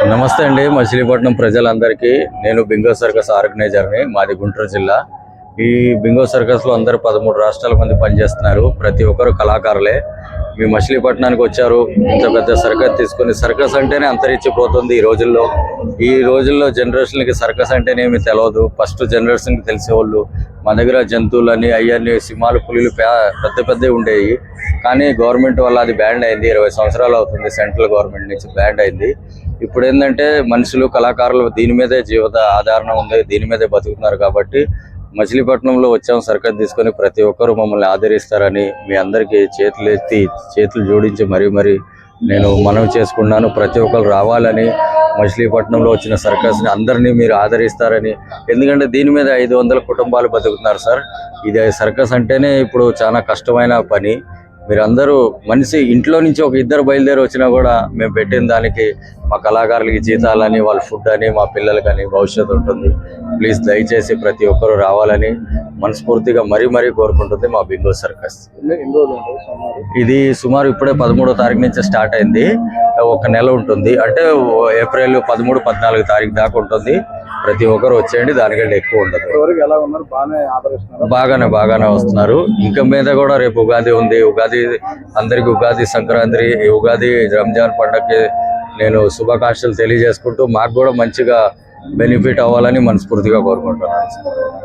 నమస్తే అండి, మచిలీపట్నం ప్రజలందరికీ. నేను బింగో సర్కస్ ఆర్గనైజర్ని. మాది గుంటూరు జిల్లా. ఈ బింగో సర్కస్లో అందరూ 13 రాష్ట్రాల మంది పనిచేస్తున్నారు. ప్రతి ఒక్కరు కళాకారులే. మీ మచిలీపట్నానికి వచ్చారు, ఇంత పెద్ద సర్కస్ తీసుకొని. సర్కస్ అంటేనే అంతరించిపోతుంది ఈ రోజుల్లో జనరేషన్కి సర్కస్ అంటేనేమి తెలియదు. ఫస్ట్ జనరేషన్కి తెలిసేవాళ్ళు మా దగ్గర జంతువులని అవన్నీ సింహాలు పులులు పెద్దవి ఉండేవి. కానీ గవర్నమెంట్ వల్ల అది బ్యాన్ అయింది. 20 సంవత్సరాలు అవుతుంది సెంట్రల్ గవర్నమెంట్ నుంచి బ్యాన్ అయింది. ఇప్పుడు ఏంటంటే మనుషులు కళాకారులు దీని మీదే జీవిత ఆధారణ ఉంది, దీని మీదే బతుకుతున్నారు. కాబట్టి మచిలీపట్నంలో వచ్చాం సర్కస్ తీసుకొని. ప్రతి ఒక్కరూ మమ్మల్ని ఆదరిస్తారని మీ అందరికీ చేతులు జోడించి మరీ నేను మనవి చేసుకున్నాను. ప్రతి ఒక్కరు రావాలని, మచిలీపట్నంలో వచ్చిన సర్కస్ని అందరినీ మీరు ఆదరిస్తారని. ఎందుకంటే దీని మీద 500 కుటుంబాలు బతుకుతున్నారు సార్. ఇది సర్కస్ అంటేనే ఇప్పుడు చాలా కష్టమైన పని. మీరందరూ మనిషి ఇంట్లో నుంచి ఒక ఇద్దరు బయలుదేరి వచ్చినా కూడా మేము పెట్టిన దానికి మా కళాకారులకి జీతాలని, వాళ్ళ ఫుడ్ అని, మా పిల్లలకని భవిష్యత్తు ఉంటుంది. ప్లీజ్ దయచేసి ప్రతి ఒక్కరూ రావాలని మనస్ఫూర్తిగా మరీ కోరుకుంటుంది మా బింగో సర్కస్. ఇది సుమారు ఇప్పుడే 13వ తారీఖు నుంచి స్టార్ట్ అయింది. ఒక నెల ఉంటుంది, అంటే ఏప్రిల్ 13, 14 తారీఖు దాకా ఉంటుంది. ప్రతి ఒక్కరు వచ్చేయండి, దానికంటే ఎక్కువ ఉండదు. బాగానే వస్తున్నారు. ఇంకా మీద కూడా రేపు ఉగాది ఉంది. ఉగాది అందరికి ఉగాది సంక్రాంతి, ఉగాది రంజాన్ పండగకి నేను శుభాకాంక్షలు తెలియజేసుకుంటూ మాకు కూడా మంచిగా బెనిఫిట్ అవ్వాలని మనస్ఫూర్తిగా కోరుకుంటున్నాను.